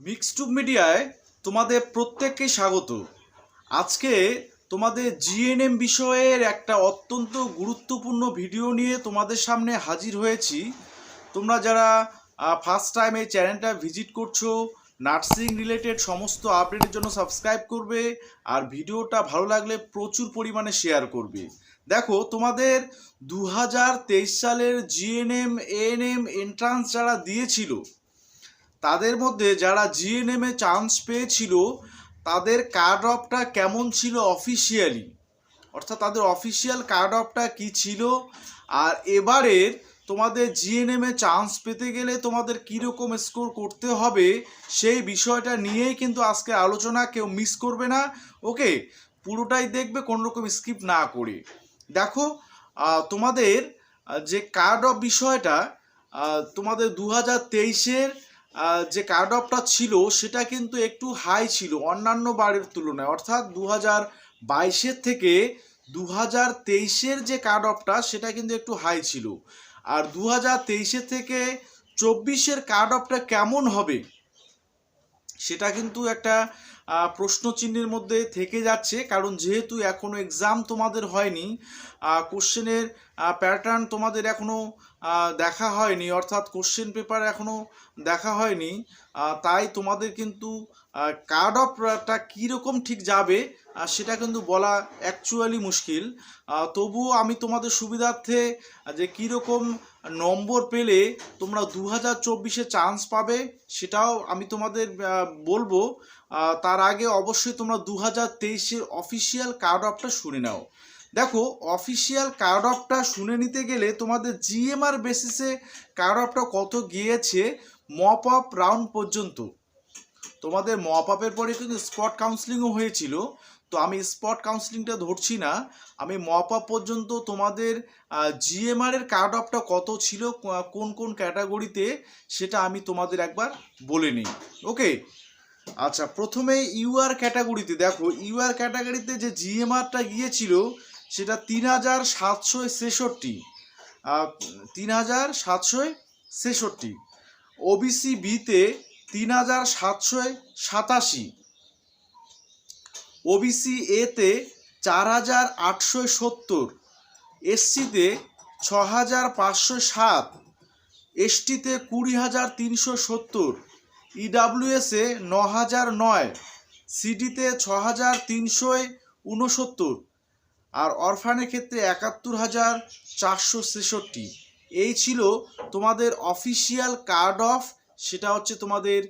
Mixed মিডিয়ায় তোমাদের প্রত্যেককে স্বাগত। আজকে তোমাদের জিএনএম বিষয়ের একটা অত্যন্ত গুরুত্বপূর্ণ ভিডিও নিয়ে তোমাদের সামনে হাজির হয়েছি। তোমরা যারা ফার্স্ট টাইম এই চ্যানেলটা ভিজিট করছো, নার্সিং রিলেটেড সমস্ত আপডেটের জন্য সাবস্ক্রাইব করবে, আর ভিডিওটা ভালো লাগলে প্রচুর পরিমাণে শেয়ার করবে। দেখো, তোমাদের 2023 সালের জিএনএম এএনএম এন্ট্রান্স যারা দিয়েছিল, তাদের মধ্যে যারা জিএনএম এ চান্স পেয়েছিল, তাদের কাট অফটা কেমন ছিল অফিসিয়ালি, অর্থাৎ তাদের অফিসিয়াল কাট অফটা কী ছিল, আর এবারের তোমাদের জিএনএম এ চান্স পেতে গেলে তোমাদের কীরকম স্কোর করতে হবে, সেই বিষয়টা নিয়েই কিন্তু আজকে আলোচনা। কেউ মিস করবে না, ওকে? পুরোটাই দেখবে, কোনো রকম স্কিপ না করে। দেখো, তোমাদের যে কাট অফ বিষয়টা, তোমাদের 2023-এর যে কাট অফটা ছিল সেটা কিন্তু একটু হাই ছিল অন্যান্য বারের তুলনায়, অর্থাৎ 2022-এর থেকে 2023-এর যে কাট অফটা সেটা কিন্তু একটু হাই ছিল। আর 2023-এর থেকে 24-এর কাট অফটা কেমন হবে সেটা কিন্তু একটা প্রশ্নচিহ্নের মধ্যে থেকে যাচ্ছে, কারণ যেহেতু এখনও এক্সাম তোমাদের হয়নি, কোশ্চেনের প্যাটার্ন তোমাদের এখনও দেখা হয়নি, অর্থাৎ কোশ্চেন পেপার এখনও দেখা হয়নি, তাই তোমাদের কিন্তু কাট অফটা কীরকম ঠিক যাবে সেটা কিন্তু বলা অ্যাকচুয়ালি মুশকিল। তবুও আমি তোমাদের সুবিধার্থে যে কীরকম নম্বর পেলে তোমরা 2024-এ চান্স পাবে সেটাও আমি তোমাদের বলবো। তার আগে অবশ্যই তোমরা 2023-এর অফিসিয়াল কাট অফটা শুনে নাও। দেখো, অফিসিয়াল কাট অফটা শুনে নিতে গেলে তোমাদের জিএমআর বেসিসে কাট অফটা কত গিয়েছে মপ আপ রাউন্ড পর্যন্ত। তোমাদের মপ আপের পরে কিন্তু স্পট কাউন্সিলিংও হয়েছিল, তো আমি স্পট কাউন্সিলিংটা ধরছি না, আমি মপ আপ পর্যন্ত তোমাদের জিএমআর এর কাট অফটা কত ছিল কোন কোন ক্যাটাগরিতে সেটা আমি তোমাদের একবার বলে নিই, ওকে? আচ্ছা, প্রথমে ইউআর ক্যাটাগরিতে দেখো, ইউআর ক্যাটাগরিতে যে জিএমআরটা গিয়েছিল সেটা 3766, 3766। ওবিসি বিতে 3787, ওবিসি এতে 4870, এসসিতে 6507, এসটিতে 20370, ইডাব্লিউএসে 9009, সিডিতে 6369, আর অরফানের ক্ষেত্রে 71466। এই ছিল তোমাদের অফিসিয়াল কাট অফ, সেটা হচ্ছে তোমাদের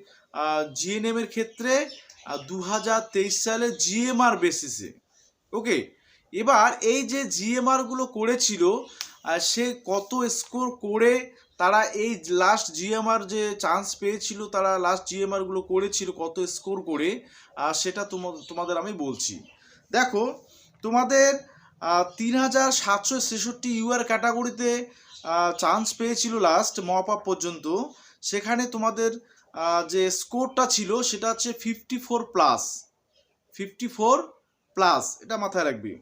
জিএনএম এর ক্ষেত্রে 2023 সালে জিএমআর বেসিসে, ওকে? এবার এই যে জিএমআরগুলো করেছিল, সে কত স্কোর করে তারা এই লাস্ট জিএমআর যে চান্স পেয়েছিল, তারা লাস্ট জিএমআরগুলো করেছিল কত স্কোর করে, সেটা তোমাদের আমি বলছি। দেখো, তোমাদের 3766 ইউআর ক্যাটাগরিতে চান্স পেয়েছিল লাস্ট মপ আপ পর্যন্ত। সেখানে তোমাদের যে স্কোরটা ছিল সেটা হচ্ছে 54+, 54+, এটা মাথায় রাখবি।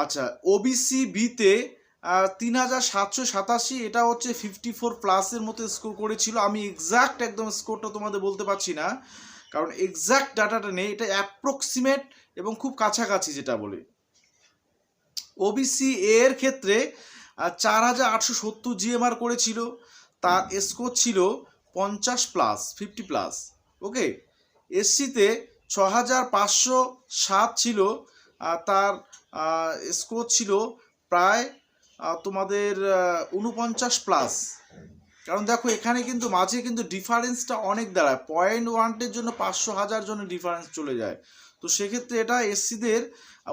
আচ্ছা, ওবিসি বিতে 3787, এটা হচ্ছে 54+-এর মতো স্কোর করেছিল। আমি এক্সাক্ট একদম স্কোরটা তোমাদের বলতে পারছি না, কারণ এক্সাক্ট ডাটাটা নেই, এটা অ্যাপ্রক্সিমেট এবং খুব কাছাকাছি যেটা বলে। ওবিসি এর ক্ষেত্রে 4870 জিএমআর করেছিল, তার স্কোর ছিল 50+, 50+, ওকে? এসসিতে 6507 ছিল, তার স্কোর ছিল প্রায় তোমাদের 49+। কারণ দেখো, এখানে কিন্তু মাঝে কিন্তু ডিফারেন্সটা অনেক দাঁড়ায়, 0.1-এর জন্য 500,000 জনের ডিফারেন্স চলে যায়। তো সেক্ষেত্রে এটা এসসিদের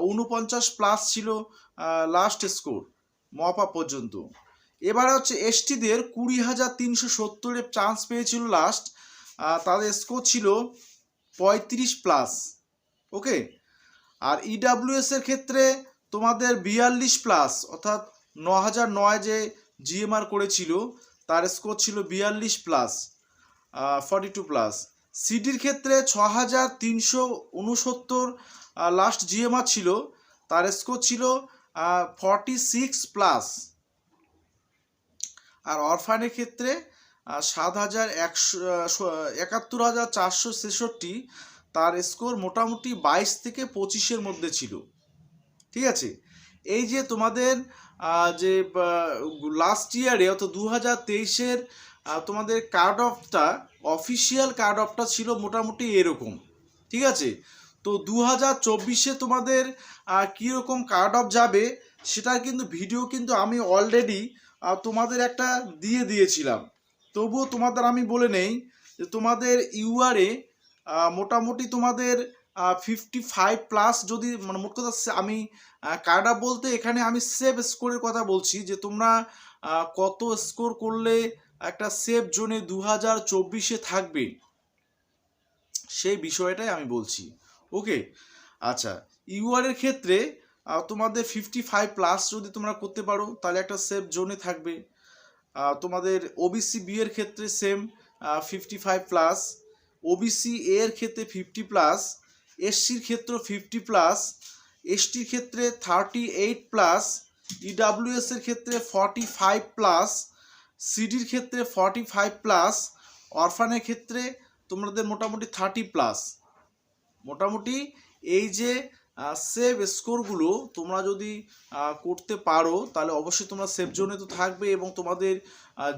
49+ ছিল লাস্ট স্কোর মপ আপ পর্যন্ত। এবারে হচ্ছে এসটিদের 20,370-এর চান্স পেয়েছিল লাস্ট, তাদের স্কোর ছিল 35+, ওকে? আর ইডাব্লিউএস এর ক্ষেত্রে তোমাদের 42+, অর্থাৎ 9009 যে জিএমআর করেছিল তার স্কোর ছিল 42+, 42+। সিডির ক্ষেত্রে 6369 লাস্ট জিএমআর ছিল, তার স্কোর ছিল 46+। আর অরফানের ক্ষেত্রে 71,466, তার স্কোর মোটামুটি 22 থেকে 25-এর মধ্যে ছিল। ঠিক আছে, এই যে তোমাদের যে লাস্ট ইয়ারে অর্থাৎ 2023-এর তোমাদের কাট অফটা, অফিসিয়াল কাট অফটা ছিল মোটামুটি এরকম। ঠিক আছে, তো 2024-এ তোমাদের কীরকম কাট অফ যাবে সেটার কিন্তু ভিডিও কিন্তু আমি অলরেডি তোমাদের একটা দিয়েছিলাম। তবুও তোমাদের আমি বলে নেই যে তোমাদের ইউআরএ মোটামুটি তোমাদের 55+ যদি, মানে মোট কথা আমি কাট অফ বলতে এখানে আমি সেভ স্কোরের কথা বলছি, যে তোমরা কত স্কোর করলে একটা সেভ জোনে 2024-এ থাকবে সেই বিষয়টাই আমি বলছি। ওকে, আচ্ছা, ইউআরের ক্ষেত্রে তোমাদের 55+ যদি তোমরা করতে পারো তাহলে একটা সেভ জোনে থাকবে। তোমাদের ওবিসি বি এর ক্ষেত্রে সেম 55+, ওবিসি এ এর ক্ষেত্রে 50+, এসসির ক্ষেত্রে 50+, এসটির ক্ষেত্রে 38+, ইডাব্লিউএস এর ক্ষেত্রে 45+, সিডির ক্ষেত্রে 45+, অরফানের ক্ষেত্রে তোমাদের মোটামুটি 30+। মোটামুটি এই যে সেভ স্কোরগুলো তোমরা যদি করতে পারো তাহলে অবশ্যই তোমরা সেভ জোনে তো থাকবে, এবং তোমাদের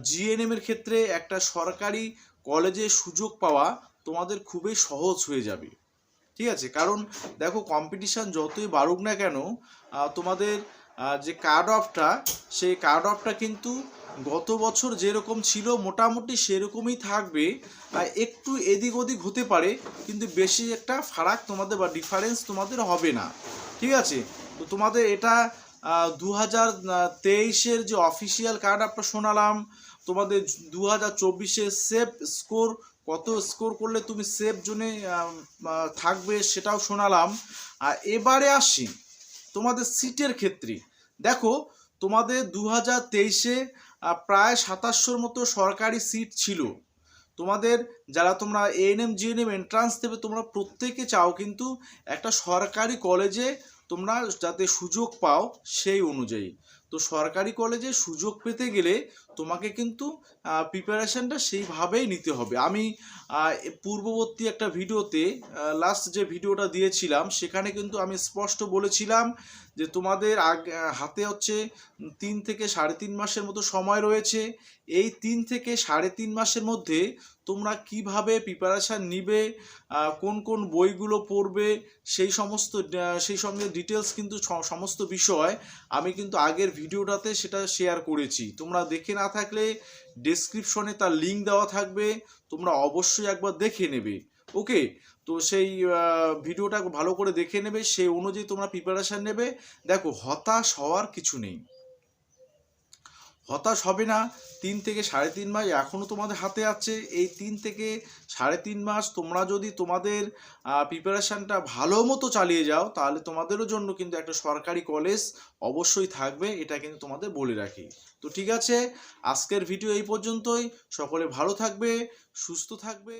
জিএনএম এর ক্ষেত্রে একটা সরকারি কলেজে সুযোগ পাওয়া তোমাদের খুবই সহজ হয়ে যাবে। ঠিক আছে, কারণ দেখো কম্পিটিশান যতই বাড়ুক না কেন তোমাদের যে কাট অফটা, সেই কাট অফটা কিন্তু গত বছর যেরকম ছিল মোটামুটি সেরকমই থাকবে, একটু এদিক ওদিক হতে পারে, কিন্তু বেশি একটা ফারাক তোমাদের বা ডিফারেন্স তোমাদের হবে না। ঠিক আছে, তো তোমাদের এটা 2023-এর যে অফিসিয়াল কার্ড অফটা শোনালাম, তোমাদের 2024-এর সেভ স্কোর, কত স্কোর করলে তুমি সেভ জোনে থাকবে সেটাও শোনালাম। আর এবারে আসি তোমাদের সিটের ক্ষেত্রে। দেখো তোমাদের 2023-এ প্রায় 2700-র মতো সরকারি সিট ছিল। তোমাদের যারা তোমরা এএনএম জিএনএম এন্ট্রান্স দেবে তোমরা প্রত্যেকে চাও কিন্তু একটা সরকারি কলেজে তোমরা যাতে সুযোগ পাও সেই অনুযায়ী। তো সরকারি কলেজে সুযোগ পেতে গেলে তোমাকে কিন্তু প্রিপারেশনটা সেইভাবেই নিতে হবে। আমি পূর্ববর্তী একটা ভিডিওতে, লাস্ট যে ভিডিওটা দিয়েছিলাম সেখানে কিন্তু আমি স্পষ্ট বলেছিলাম যে তোমাদের হাতে হচ্ছে 3 থেকে 3.5 মাসের মতো সময় রয়েছে। এই 3 থেকে 3.5 মাসের মধ্যে তোমরা কিভাবে প্রিপারেশান নিবে, কোন কোন বইগুলো পড়বে, সেই সঙ্গে ডিটেলস কিন্তু সমস্ত বিষয় আমি কিন্তু আগের ভিডিওটাতে সেটা শেয়ার করেছি। তোমরা দেখে না থাকলে ডেসক্রিপশনে তার লিঙ্ক দেওয়া থাকবে, তোমরা অবশ্যই একবার দেখে নেবে। ওকে, তো সেই ভিডিওটা ভালো করে দেখে নেবে, সেই অনুযায়ী তোমরা প্রিপারেশান নেবে। দেখো হতাশ হওয়ার কিছু নেই, হতাশ হবে না। 3 থেকে 3.5 মাস এখনও তোমাদের হাতে আছে। এই 3 থেকে 3.5 মাস তোমরা যদি তোমাদের প্রিপারেশানটা ভালো মতো চালিয়ে যাও তাহলে তোমাদেরও জন্য কিন্তু একটা সরকারি কলেজ অবশ্যই থাকবে, এটা কিন্তু তোমাদের বলে রাখি। তো ঠিক আছে, আজকের ভিডিও এই পর্যন্তই। সকলে ভালো থাকবে, সুস্থ থাকবে।